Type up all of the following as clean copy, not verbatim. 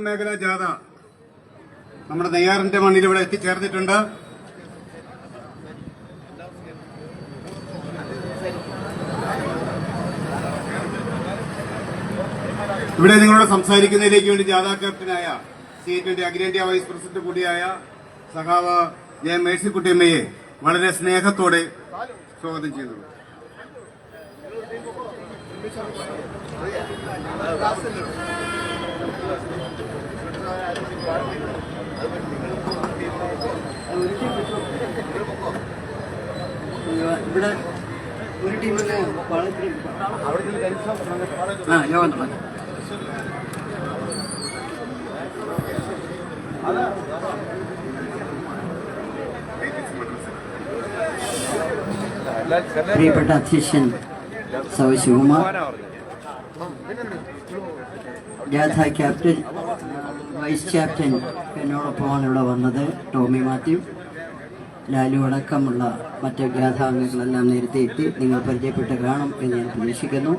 മേഖലാ ജാഥ നമ്മുടെ നെയ്യാറിന്റെ മണ്ണിൽ ഇവിടെ എത്തിച്ചേർന്നിട്ടുണ്ട്. ഇവിടെ നിങ്ങളോട് സംസാരിക്കുന്നതിലേക്ക് വേണ്ടി ജാഥ ക്യാപ്റ്റനായ CA20 അഖിലേന്ത്യാ വൈസ് പ്രസിഡന്റ് കൂടിയായ സഖാവ് ജെ മേഴ്സിക്കുട്ടിയമ്മയെ വളരെ സ്നേഹത്തോടെ സ്വാഗതം ചെയ്യുന്നു. ഇവിടെ ഒരു ടീമിന് യോഗം പ്രിയപ്പെട്ട അധ്യക്ഷൻ സൗ ശിവകുമാർ, ജാഥ ക്യാപ്റ്റൻ, വൈസ് ക്യാപ്റ്റൻ എന്നോടൊപ്പമാണ് ഇവിടെ വന്നത്. ടോമി മാത്യു, ലാലു അടക്കമുള്ള മറ്റ് ജാഥാംഗങ്ങളെല്ലാം നേരത്തെ എത്തി. നിങ്ങൾ പരിചയപ്പെട്ട് കാണും എന്ന് ഞാൻ പ്രതീക്ഷിക്കുന്നു.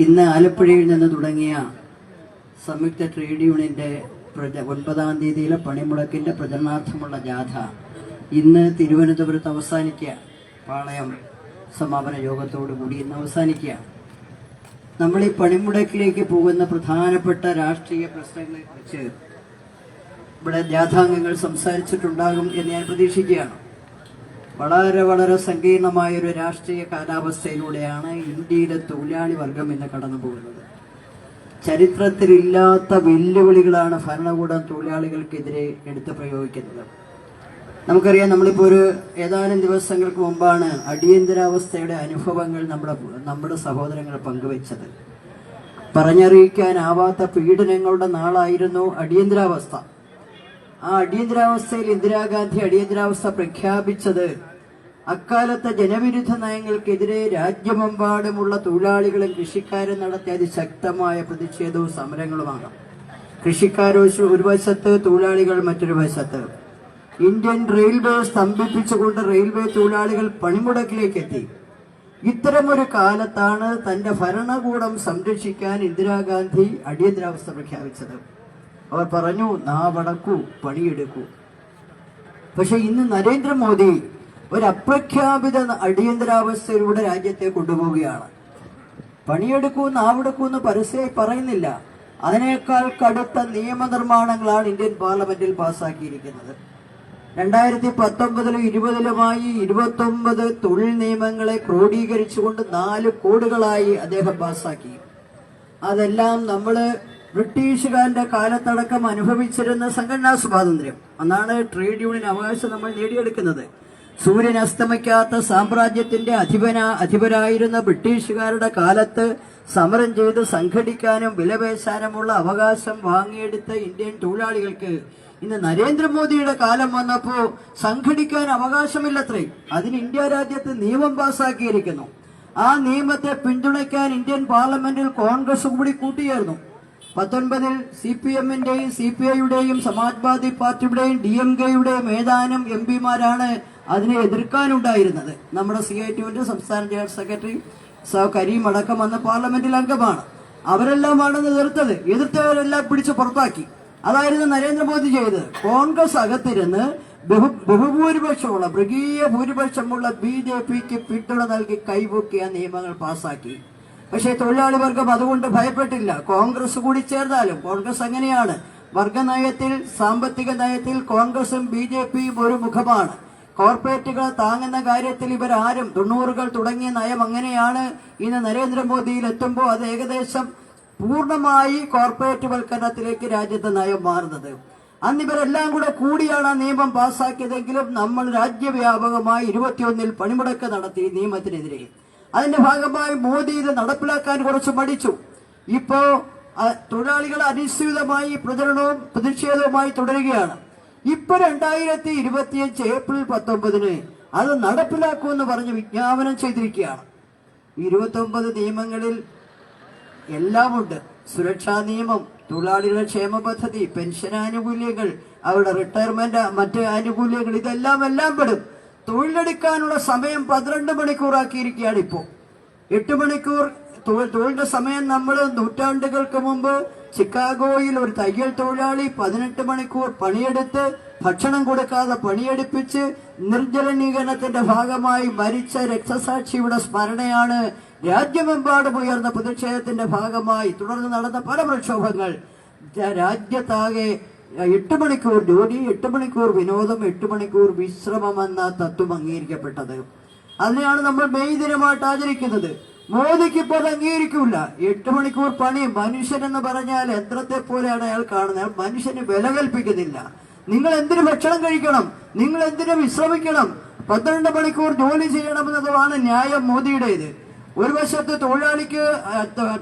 ഇന്ന് ആലപ്പുഴയിൽ നിന്ന് തുടങ്ങിയ സംയുക്ത ട്രേഡ് യൂണിയന്റെ 9-ാം തീയതിയിലെ പണിമുടക്കിന്റെ പ്രചരണാർത്ഥമുള്ള ജാഥ ഇന്ന് തിരുവനന്തപുരത്ത് അവസാനിക്കുക. പാളയം സമാപന യോഗത്തോടുകൂടി ഇന്ന് അവസാനിക്കുക. നമ്മൾ ഈ പണിമുടക്കിലേക്ക് പോകുന്ന പ്രധാനപ്പെട്ട രാഷ്ട്രീയ പ്രശ്നങ്ങളെക്കുറിച്ച് ഇവിടെ ജാഥാംഗങ്ങൾ സംസാരിച്ചിട്ടുണ്ടാകും എന്ന് ഞാൻ പ്രതീക്ഷിക്കുകയാണ്. വളരെ വളരെ സങ്കീർണമായൊരു രാഷ്ട്രീയ കാലാവസ്ഥയിലൂടെയാണ് ഇന്ത്യയിലെ തൊഴിലാളി വർഗം ഇന്ന് കടന്നു പോകുന്നത്. ചരിത്രത്തിലില്ലാത്ത വെല്ലുവിളികളാണ് ഭരണകൂടം തൊഴിലാളികൾക്കെതിരെ എടുത്തു പ്രയോഗിക്കുന്നത്. നമുക്കറിയാം, നമ്മളിപ്പോൾ ഒരു ഏതാനും ദിവസങ്ങൾക്ക് മുമ്പാണ് അടിയന്തരാവസ്ഥയുടെ അനുഭവങ്ങൾ നമ്മുടെ സഹോദരങ്ങൾ പങ്കുവച്ചത്. പറഞ്ഞറിയിക്കാനാവാത്ത പീഡനങ്ങളുടെ നാളായിരുന്നു അടിയന്തരാവസ്ഥ. ആ അടിയന്തരാവസ്ഥയിൽ ഇന്ദിരാഗാന്ധി അടിയന്തരാവസ്ഥ പ്രഖ്യാപിച്ചത് അക്കാലത്തെ ജനവിരുദ്ധ നയങ്ങൾക്കെതിരെ രാജ്യമെമ്പാടുമുള്ള തൊഴിലാളികളും കൃഷിക്കാരും നടത്തിയ അതിശക്തമായ പ്രതിഷേധവും സമരങ്ങളുമാണ്. കൃഷിക്കാർ ഒരു വശത്ത്, തൊഴിലാളികൾ മറ്റൊരു വശത്ത്. ഇന്ത്യൻ റെയിൽവേ സ്തംഭിപ്പിച്ചുകൊണ്ട് റെയിൽവേ തൊഴിലാളികൾ പണിമുടക്കിലേക്ക് എത്തി. ഇത്തരമൊരു കാലത്താണ് തന്റെ ഭരണകൂടം സംരക്ഷിക്കാൻ ഇന്ദിരാഗാന്ധി അടിയന്തരാവസ്ഥ പ്രഖ്യാപിച്ചത്. അവർ പറഞ്ഞു, നാവടക്കൂ, പണിയെടുക്കൂ. പക്ഷെ ഇന്ന് നരേന്ദ്രമോദി ഒരു അപ്രഖ്യാപിത അടിയന്തരാവസ്ഥയിലൂടെ രാജ്യത്തെ കൊണ്ടുപോവുകയാണ്. പണിയെടുക്കൂ, നാവെടുക്കൂ എന്ന് പരസ്യമായി പറയുന്നില്ല. അതിനേക്കാൾ കടുത്ത നിയമനിർമ്മാണങ്ങളാണ് ഇന്ത്യൻ പാർലമെന്റിൽ പാസാക്കിയിരിക്കുന്നത്. 2019-ലും 2020-ലുമായി 29 തൊഴിൽ നിയമങ്ങളെ ക്രോഡീകരിച്ചുകൊണ്ട് 4 കോഡുകളായി അദ്ദേഹം പാസാക്കി. അതെല്ലാം നമ്മള് ബ്രിട്ടീഷുകാരന്റെ കാലത്തടക്കം അനുഭവിച്ചിരുന്ന സംഘടനാ സ്വാതന്ത്ര്യം, അന്നാണ് ട്രേഡ് യൂണിയൻ അവകാശം നമ്മൾ നേടിയെടുക്കുന്നത്. സൂര്യൻ അസ്തമിക്കാത്ത സാമ്രാജ്യത്തിന്റെ അധിപരായിരുന്ന ബ്രിട്ടീഷുകാരുടെ കാലത്ത് സമരം ചെയ്ത് സംഘടിക്കാനും വിലപേശാനുമുള്ള അവകാശം വാങ്ങിയെടുത്ത ഇന്ത്യൻ തൊഴിലാളികൾക്ക് ഇന്ന് നരേന്ദ്രമോദിയുടെ കാലം വന്നപ്പോ സംഘടിക്കാൻ അവകാശമില്ലത്രേ. അതിന് ഇന്ത്യ രാജ്യത്ത് നിയമം പാസാക്കിയിരിക്കുന്നു. ആ നിയമത്തെ പിന്തുണയ്ക്കാൻ ഇന്ത്യൻ പാർലമെന്റിൽ കോൺഗ്രസ് കൂടി കൂട്ടിയേർന്നു. 19-ൽ CPM-ന്റെയും CPI-യുടെയും സമാജ്വാദി പാർട്ടിയുടെയും DMK-യുടെയും ഏതാനും MP-മാരാണ് അതിനെ എതിർക്കാനുണ്ടായിരുന്നത്. നമ്മുടെ CA20 സംസ്ഥാന ജനറൽ സെക്രട്ടറി കരീം അടക്കം വന്ന പാർലമെന്റിൽ അംഗമാണ്. അവരെല്ലാമാണ് എതിർത്തവരെല്ലാം പിടിച്ച് പുറത്താക്കി. അതായിരുന്നു നരേന്ദ്രമോദി ചെയ്തത്. കോൺഗ്രസ് അകത്തിരുന്ന് ബഹുഭൂരിപക്ഷമുള്ള മൃഗീയ ഭൂരിപക്ഷമുള്ള BJP-ക്ക് പിന്തുണ നൽകി കൈപൊക്കിയ നിയമങ്ങൾ പാസാക്കി. പക്ഷേ തൊഴിലാളി വർഗം അതുകൊണ്ട് ഭയപ്പെട്ടില്ല. കോൺഗ്രസ് കൂടി ചേർന്നാലും, കോൺഗ്രസ് അങ്ങനെയാണ്, വർഗനയത്തിൽ, സാമ്പത്തിക നയത്തിൽ കോൺഗ്രസും BJP-യും ഒരു മുഖമാണ്. കോർപ്പറേറ്റുകൾ താങ്ങുന്ന കാര്യത്തിൽ ഇവരാരും 90-കൾ തുടങ്ങിയ നയം അങ്ങനെയാണ്. ഇന്ന് നരേന്ദ്രമോദിയിൽ എത്തുമ്പോൾ അത് ഏകദേശം പൂർണ്ണമായി കോർപ്പറേറ്റ് വൽക്കരണത്തിലേക്ക് രാജ്യത്തെ നയം മാറുന്നത്. അന്ന് ഇവരെല്ലാം കൂടിയാണ് ആ നിയമം പാസാക്കിയതെങ്കിലും നമ്മൾ രാജ്യവ്യാപകമായി 21-ൽ പണിമുടക്ക് നടത്തി നിയമത്തിനെതിരെ. അതിന്റെ ഭാഗമായി മോദി ഇത് നടപ്പിലാക്കാൻ കുറച്ച് മടിച്ചു. ഇപ്പോ തൊഴിലാളികൾ അനിശ്ചിതമായി പ്രചരണവും പ്രതിഷേധവുമായി തുടരുകയാണ്. ഇപ്പൊ 2025 ഏപ്രിൽ 19-ന് അത് നടപ്പിലാക്കുമെന്ന് പറഞ്ഞ് വിജ്ഞാപനം ചെയ്തിരിക്കുകയാണ്. 29 നിയമങ്ങളിൽ എല്ലാമുണ്ട്. സുരക്ഷാ നിയമം, തൊഴിലാളികളുടെ ക്ഷേമ പദ്ധതി, പെൻഷൻ ആനുകൂല്യങ്ങൾ, അവരുടെ റിട്ടയർമെന്റ്, മറ്റ് ആനുകൂല്യങ്ങൾ, എല്ലാം പെടും. തൊഴിലെടുക്കാനുള്ള സമയം 12 മണിക്കൂറാക്കിയിരിക്കുകയാണ്. ഇപ്പോൾ 8 മണിക്കൂർ തൊഴിലിന്റെ സമയം നമ്മൾ നൂറ്റാണ്ടുകൾക്ക് മുമ്പ് ചിക്കാഗോയിൽ ഒരു തയ്യൽ തൊഴിലാളി 18 മണിക്കൂർ പണിയെടുത്ത് ഭക്ഷണം കൊടുക്കാതെ പണിയെടുപ്പിച്ച് നിർജ്ജലീകരണത്തിന്റെ ഭാഗമായി മരിച്ച രക്തസാക്ഷിയുടെ സ്മരണയാണ് രാജ്യമെമ്പാടും ഉയർന്ന പ്രതിഷേധത്തിന്റെ ഭാഗമായി തുടർന്ന് നടന്ന പല പ്രക്ഷോഭങ്ങൾ. രാജ്യത്താകെ 8 മണിക്കൂർ ജോലി, 8 മണിക്കൂർ വിനോദം, 8 മണിക്കൂർ വിശ്രമം എന്ന തത്വം അംഗീകരിക്കപ്പെട്ടത്. അതിനെയാണ് നമ്മൾ മെയ് ദിനമായിട്ട് ആചരിക്കുന്നത്. മോദിക്ക് ഇപ്പോൾ അത് അംഗീകരിക്കൂല. 8 മണിക്കൂർ പണി. മനുഷ്യൻ എന്ന് പറഞ്ഞാൽ യന്ത്രത്തെ പോലെയാണ് അയാൾ കാണുന്നത്. മനുഷ്യന് വില കൽപ്പിക്കുന്നില്ല. നിങ്ങൾ എന്തിനു ഭക്ഷണം കഴിക്കണം, നിങ്ങൾ എന്തിനു വിശ്രമിക്കണം, 12 മണിക്കൂർ ജോലി ചെയ്യണമെന്നതാണ് ന്യായം മോദിയുടേത്. ഒരു വശത്ത് തൊഴിലാളിക്ക്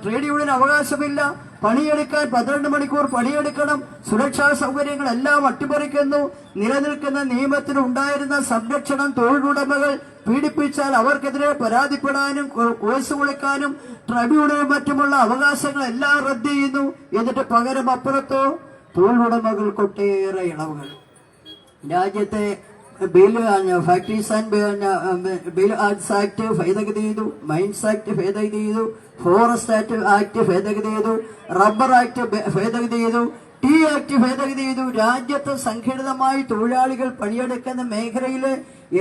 ട്രേഡ് യൂണിയൻ അവകാശമില്ല, പണിയെടുക്കാൻ 12 മണിക്കൂർ പണിയെടുക്കണം, സുരക്ഷാ സൗകര്യങ്ങളെല്ലാം അട്ടിമറിക്കുന്നു. നിലനിൽക്കുന്ന നിയമത്തിൽ ഉണ്ടായിരുന്ന സംരക്ഷണം തൊഴിലുടമകൾ പീഡിപ്പിച്ചാൽ അവർക്കെതിരെ പരാതിപ്പെടാനും കേസ് വിളിക്കാനും ട്രൈബ്യൂണലും മറ്റുമുള്ള അവകാശങ്ങളെല്ലാം റദ്ദ് ചെയ്യുന്നു. എന്നിട്ട് പകരം അപ്പുറത്തോ തൊഴിലുടമകൾക്കൊട്ടേറെ ഇളവുകൾ. രാജ്യത്തെ factories and bill arts act ഭേദഗതി ചെയ്തു, മൈൻസ് ആക്ട് ഭേദഗതി ചെയ്തു, ഫോറസ്റ്റ് ആക്ട് ഭേദഗതി ചെയ്തു, റബ്ബർ ആക്ട് ഭേദഗതി ചെയ്തു, ടീ ആക്ട് ഭേദഗതി ചെയ്തു. രാജ്യത്ത് സംഘടിതമായി തൊഴിലാളികൾ പണിയെടുക്കുന്ന മേഖലയിലെ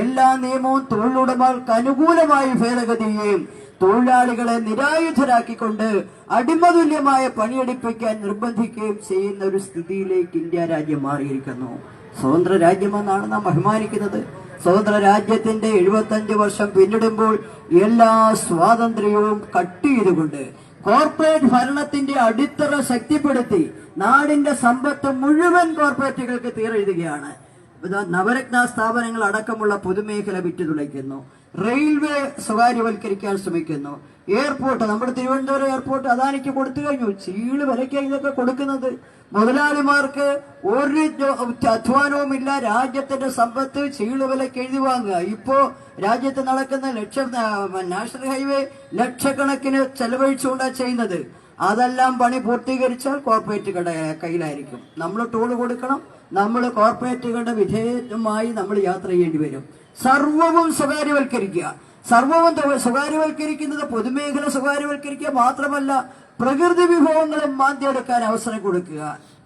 എല്ലാ നിയമവും തൊഴിലുടമകൾക്ക് അനുകൂലമായി ഭേദഗതി ചെയ്യുകയും തൊഴിലാളികളെ നിരായുധരാക്കിക്കൊണ്ട് അടിമതുല്യമായ പണിയെടുപ്പിക്കാൻ നിർബന്ധിക്കുകയും ചെയ്യുന്ന ഒരു സ്ഥിതിയിലേക്ക് ഇന്ത്യ രാജ്യം മാറിയിരിക്കുന്നു. സ്വതന്ത്ര രാജ്യമെന്നാണ് നാം അഭിമാനിക്കുന്നത്. സ്വതന്ത്ര രാജ്യത്തിന്റെ 75 വർഷം പിന്നിടുമ്പോൾ എല്ലാ സ്വാതന്ത്ര്യവും കട്ട് ചെയ്തുകൊണ്ട് കോർപ്പറേറ്റ് ഭരണത്തിന്റെ അടിത്തറ ശക്തിപ്പെടുത്തി നാടിന്റെ സമ്പത്ത് മുഴുവൻ കോർപ്പറേറ്റുകൾക്ക് തീരെഴുതുകയാണ്. നവരത്ന സ്ഥാപനങ്ങൾ അടക്കമുള്ള പൊതുമേഖല വിറ്റുതുളയ്ക്കുന്നു. റെയിൽവേ സ്വകാര്യവൽക്കരിക്കാൻ ശ്രമിക്കുന്നു. എയർപോർട്ട്, നമ്മുടെ തിരുവനന്തപുരം എയർപോർട്ട് അദാനിക്ക് കൊടുത്തു കഴിഞ്ഞു. ചീള് വിലയ്ക്കാണ് ഇതൊക്കെ കൊടുക്കുന്നത്. മുതലാളിമാർക്ക് ഒരു അധ്വാനവുമില്ല. രാജ്യത്തിന്റെ സമ്പത്ത് ചീള് വിലയ്ക്ക് എഴുതി വാങ്ങുക. ഇപ്പോ രാജ്യത്ത് നടക്കുന്ന നാഷണൽ ഹൈവേ ലക്ഷക്കണക്കിന് ചെലവഴിച്ചുകൊണ്ടാണ് ചെയ്യുന്നത്. അതെല്ലാം പണി പൂർത്തീകരിച്ചാൽ കോർപ്പറേറ്റുകളുടെ കയ്യിലായിരിക്കും. നമ്മൾ ടോള് കൊടുക്കണം. നമ്മൾ കോർപ്പറേറ്റുകളുടെ വിധേയമായി നമ്മൾ യാത്ര ചെയ്യേണ്ടി വരും. സർവവും സ്വകാര്യവൽക്കരിക്കുക. സർവവും സ്വകാര്യവൽക്കരിക്കുന്നത് പൊതുമേഖല സ്വകാര്യവൽക്കരിക്കുക മാത്രമല്ല, പ്രകൃതി വിഭവങ്ങളും മാന്തിയെടുക്കാൻ അവസരം കൊടുക്കുക.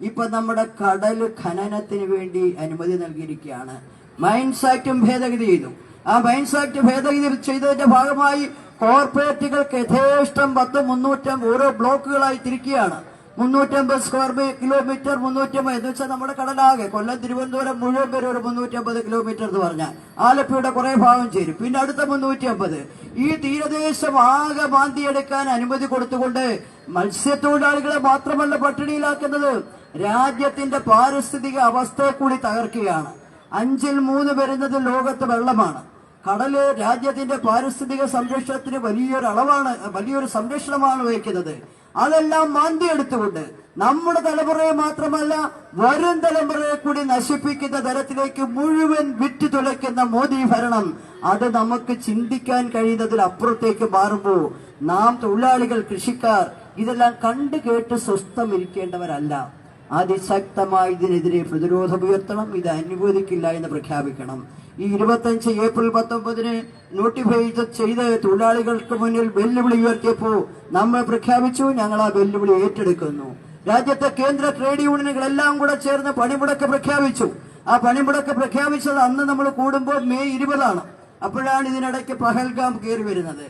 ഇപ്പൊ നമ്മുടെ കടൽ ഖനനത്തിന് വേണ്ടി അനുമതി നൽകിയിരിക്കുകയാണ്. മൈൻസ് ആക്ടും ഭേദഗതി ചെയ്തു. ആ മൈൻസ് ആക്ട് ഭേദഗതി ചെയ്തതിന്റെ ഭാഗമായി കോർപ്പറേറ്റുകൾക്ക് യഥേഷ്ടം 350 ഓരോ ബ്ലോക്കുകളായി തിരിക്കുകയാണ്. 350 സ്ക്വയർ കിലോമീറ്റർ, 350 എന്ന് വെച്ചാൽ നമ്മുടെ കടലാകെ കൊല്ലം തിരുവനന്തപുരം മുഴുവൻ പേര് ഒരു 350 കിലോമീറ്റർ എന്ന് പറഞ്ഞാൽ ആലപ്പുഴയുടെ കുറെ ഭാഗം ചേരും. പിന്നെ അടുത്ത 350. ഈ തീരദേശം ആകെ മാന്തിയെടുക്കാൻ അനുമതി കൊടുത്തുകൊണ്ട് മത്സ്യത്തൊഴിലാളികളെ മാത്രമല്ല പട്ടിണിയിലാക്കുന്നത്, രാജ്യത്തിന്റെ പാരിസ്ഥിതിക അവസ്ഥയെ കൂടി തകർക്കുകയാണ്. 5ൽ 3 വരുന്നത് ലോകത്ത് വെള്ളമാണ്. കടല് രാജ്യത്തിന്റെ പാരിസ്ഥിതിക സംരക്ഷണത്തിന് വലിയൊരു സംരക്ഷണമാണ് വഹിക്കുന്നത്. അതെല്ലാം മാന്തിയെടുത്തുകൊണ്ട് നമ്മുടെ തലമുറയെ മാത്രമല്ല വരും തലമുറയെ കൂടി നശിപ്പിക്കുന്ന തരത്തിലേക്ക് മുഴുവൻ വിറ്റു തുലയ്ക്കുന്ന മോദി ഭരണം, അത് നമുക്ക് ചിന്തിക്കാൻ കഴിയുന്നതിൽ അപ്പുറത്തേക്ക് മാറുമ്പോൾ നാം തൊഴിലാളികൾ, കൃഷിക്കാർ ഇതെല്ലാം കണ്ടു കേട്ട് സ്വസ്ഥം ഇരിക്കേണ്ടവരല്ല. അതിശക്തമായി ഇതിനെതിരെ പ്രതിരോധമുയർത്തണം. ഇത് അനുവദിക്കില്ല എന്ന് പ്രഖ്യാപിക്കണം. ഈ 25 ഏപ്രിൽ 19 നോട്ടിഫൈ ചെയ്ത് തൊഴിലാളികൾക്ക് മുന്നിൽ വെല്ലുവിളി ഉയർത്തിയപ്പോൾ നമ്മൾ പ്രഖ്യാപിച്ചു, ഞങ്ങൾ ആ വെല്ലുവിളി ഏറ്റെടുക്കുന്നു. രാജ്യത്തെ കേന്ദ്ര ട്രേഡ് യൂണിയനുകളെല്ലാം കൂടെ ചേർന്ന് പണിമുടക്ക് പ്രഖ്യാപിച്ചു. ആ പണിമുടക്ക് പ്രഖ്യാപിച്ചത് അന്ന് നമ്മൾ കൂടുമ്പോൾ മെയ് 20 അപ്പോഴാണ് ഇതിനിടയ്ക്ക് പഹൽഗാം കയറി വരുന്നത്.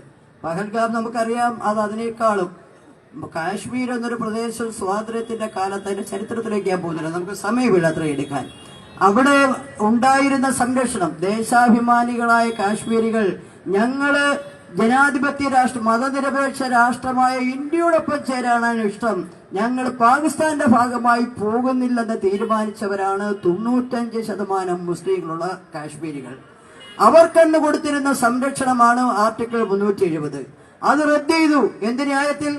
പഹൽഗാം നമുക്കറിയാം, അത് അതിനേക്കാളും കാശ്മീർ എന്നൊരു പ്രദേശം സ്വാതന്ത്ര്യത്തിന്റെ കാലത്ത് അതിന്റെ ചരിത്രത്തിലേക്ക് ഞാൻ പോകുന്നില്ല, നമുക്ക് സമയമില്ല അത്ര എടുക്കാൻ. അവിടെ ഉണ്ടായിരുന്ന സംരക്ഷണം, ദേശാഭിമാനികളായ കാശ്മീരികൾ ഞങ്ങള് ജനാധിപത്യ മതനിരപേക്ഷ രാഷ്ട്രമായ ഇന്ത്യയോടൊപ്പം ചേരാനാണ് ഇഷ്ടം, ഞങ്ങൾ പാകിസ്ഥാന്റെ ഭാഗമായി പോകുന്നില്ലെന്ന് തീരുമാനിച്ചവരാണ് 95% മുസ്ലിങ്ങളുള്ള കാശ്മീരികൾ. അവർക്കെന്ന് കൊടുത്തിരുന്ന സംരക്ഷണമാണ് ആർട്ടിക്കിൾ 370. അത് റദ്ദ് ചെയ്തു. എന്ത് ന്യായത്തിൽ?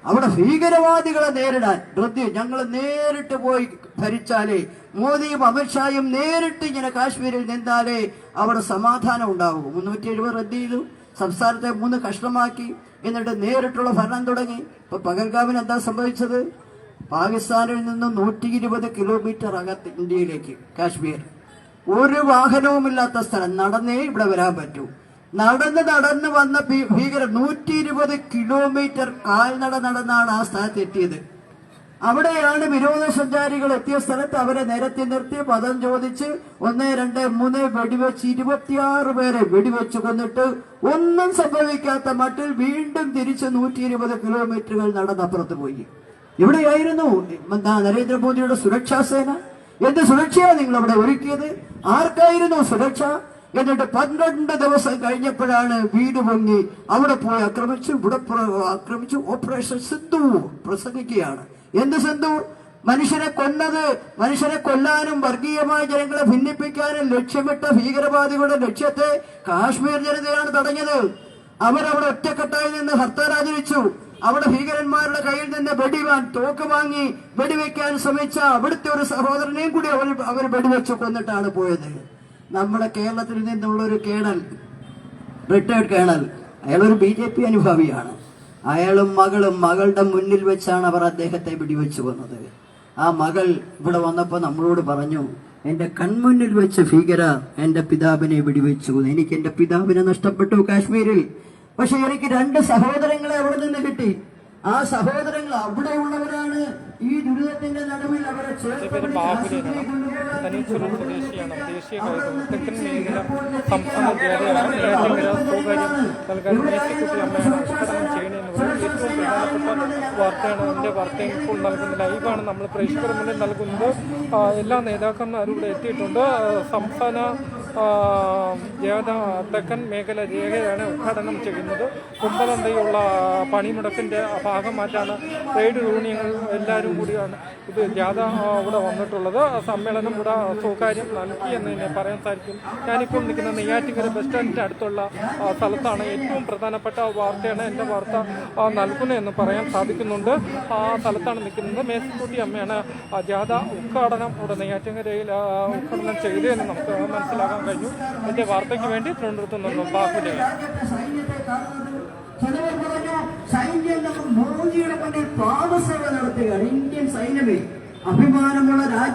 അവിടെ ഭീകരവാദികളെ നേരിടാൻ റദ്ദ്. ഞങ്ങൾ നേരിട്ട് പോയി ഭരിച്ചാലേ, മോദിയും അമിത്ഷായും നേരിട്ട് ഇങ്ങനെ കാശ്മീരിൽ നിന്നാലേ അവിടെ സമാധാനം ഉണ്ടാവും. 370 റദ്ദ് ചെയ്തു. സംസ്ഥാനത്തെ 3 കഷ്ണമാക്കി. എന്നിട്ട് നേരിട്ടുള്ള ഭരണം തുടങ്ങി. ഇപ്പൊ പഹൽഗാമിന് എന്താ സംഭവിച്ചത്? പാകിസ്ഥാനിൽ നിന്നും 120 കിലോമീറ്റർ അകത്ത് ഇന്ത്യയിലേക്ക് കാശ്മീർ, ഒരു വാഹനവുമില്ലാത്ത സ്ഥലം, നടന്നേ ഇവിടെ വരാൻ പറ്റൂ. നടന്ന് വന്ന ഭീകരർ 120 കിലോമീറ്റർ കാൽനട നടന്നാണ് ആ സ്ഥലത്ത് എത്തിയത്. അവിടെയാണ് വിനോദസഞ്ചാരികൾ എത്തിയ സ്ഥലത്ത് അവരെ നിരത്തി നിർത്തി മതം ചോദിച്ച് 1, 2, 3 വെടിവെച്ച് 26 പേരെ വെടിവെച്ച് കൊന്നിട്ട് ഒന്നും സംഭവിക്കാത്ത മട്ടിൽ വീണ്ടും തിരിച്ച് 120 കിലോമീറ്ററുകൾ നടന്നപ്പുറത്ത് പോയി. ഇവിടെയായിരുന്നു നരേന്ദ്രമോദിയുടെ സുരക്ഷാ സേന. എന്ത് സുരക്ഷയാണ് നിങ്ങൾ അവിടെ ഒരുക്കിയത്? ആർക്കായിരുന്നു സുരക്ഷ? എന്നിട്ട് 12 ദിവസം കഴിഞ്ഞപ്പോഴാണ് വീട് പൊങ്ങി അവിടെ പോയി ആക്രമിച്ചു, ഇവിടെ ആക്രമിച്ചു. ഓപ്പറേഷൻ സിന്ദൂർ പ്രസംഗിക്കുകയാണ്. എന്ത് സിന്ദൂർ? മനുഷ്യനെ കൊന്നത്, മനുഷ്യനെ കൊല്ലാനും വർഗീയമായ ജനങ്ങളെ ഭിന്നിപ്പിക്കാനും ലക്ഷ്യമിട്ട ഭീകരവാദികളുടെ ലക്ഷ്യത്തെ കാശ്മീർ ജനതയാണ് തടഞ്ഞത്. അവരവിടെ ഒറ്റക്കെട്ടായി നിന്ന് ഹർത്താൽ ആചരിച്ചു. അവിടെ ഭീകരന്മാരുടെ കയ്യിൽ നിന്ന് തോക്ക് വാങ്ങി വെടിവെക്കാൻ ശ്രമിച്ച അവിടുത്തെ ഒരു സഹോദരനെയും കൂടി അവർ വെടിവെച്ച് കൊന്നിട്ടാണ് പോയത്. നമ്മുടെ കേരളത്തിൽ നിന്നുള്ള ഒരു കേണൽ, റിട്ടയർഡ് കേണൽ, അയാളൊരു BJP അനുഭാവിയാണ്. അയാളും മകളും മകളുടെ മുന്നിൽ വെച്ചാണ് അവർ അദ്ദേഹത്തെ വെടിവെച്ച് കൊന്നത്. ആ മകൾ ഇവിടെ വന്നപ്പോൾ നമ്മളോട് പറഞ്ഞു, എന്റെ കൺമുന്നിൽ വെച്ച് ഭീകരർ എന്റെ പിതാവിനെ വെടിവെച്ചു. എനിക്ക് എന്റെ പിതാവിനെ നഷ്ടപ്പെട്ടു കാശ്മീരിൽ. പക്ഷെ എനിക്ക് 2 സഹോദരങ്ങളെ അവിടെ നിന്ന് കിട്ടി. ആ സഹോദരങ്ങൾ അവിടെയുള്ളവരാണ്. ഈ ദുരിതത്തിന്റെ നടുവിൽ അവരെ സ്വദേശിയാണ്. ദേശീയ തെക്കൻ മേഖല സംസ്ഥാന ജേതയാണ്. സ്വകാര്യം നൽകാൻ മേഴ്സിക്കുട്ടി അമ്മയാണ് ഉദ്ഘാടനം ചെയ്യുന്നതെന്ന് പറയുന്നത് ഏറ്റവും പ്രധാനപ്പെട്ട വാർത്തയാണ്. അതിന്റെ വാർത്ത ഇപ്പോൾ നൽകുന്ന ലൈവാണ് നമ്മൾ പ്രേക്ഷകർ മുന്നിൽ നൽകുന്നത്. എല്ലാ നേതാക്കന്മാരും ഇവിടെ എത്തിയിട്ടുണ്ട്. സംസ്ഥാന ജേത തെക്കൻ മേഖല രേഖയാണ് ഉദ്ഘാടനം ചെയ്യുന്നത്. കുമ്പളന്തയുള്ള പണിമുടക്കിന്റെ ഭാഗമായിട്ടാണ് ട്രേഡ് യൂണിയനുകൾ എല്ലാവരും കൂടിയാണ് ഇത് ജാഥ ഇവിടെ വന്നിട്ടുള്ളത്. സമ്മേളനം ഇവിടെ സ്വകാര്യം നൽകി എന്ന് തന്നെ പറയാൻ സാധിക്കും. ഞാനിപ്പോൾ നിൽക്കുന്ന നെയ്യാറ്റിൻകര ബസ് സ്റ്റാൻഡിൻ്റെ അടുത്തുള്ള സ്ഥലത്താണ്. ഏറ്റവും പ്രധാനപ്പെട്ട വാർത്തയാണ് എൻ്റെ വാർത്ത നൽകുന്നതെന്ന് പറയാൻ സാധിക്കുന്നുണ്ട്. ആ സ്ഥലത്താണ് നിൽക്കുന്നത്. മേഴ്സിക്കുട്ടി അമ്മയാണ് ജാഥ ഉദ്ഘാടനം ഇവിടെ നെയ്യാറ്റിൻകരയിൽ ഉദ്ഘാടനം ചെയ്തതെന്ന് നമുക്ക് മനസ്സിലാക്കാൻ കഴിഞ്ഞു. എൻ്റെ വാർത്തയ്ക്ക് വേണ്ടി തിരുവനന്തപുരത്ത് നിന്നും ബാഹുലേ. മോദിയുടെ മുന്നിൽ പാദസേവ നടത്തുകയാണ്. ഇന്ത്യൻ സൈന്യമേ, അഭിമാനമുള്ള രാജ്യം.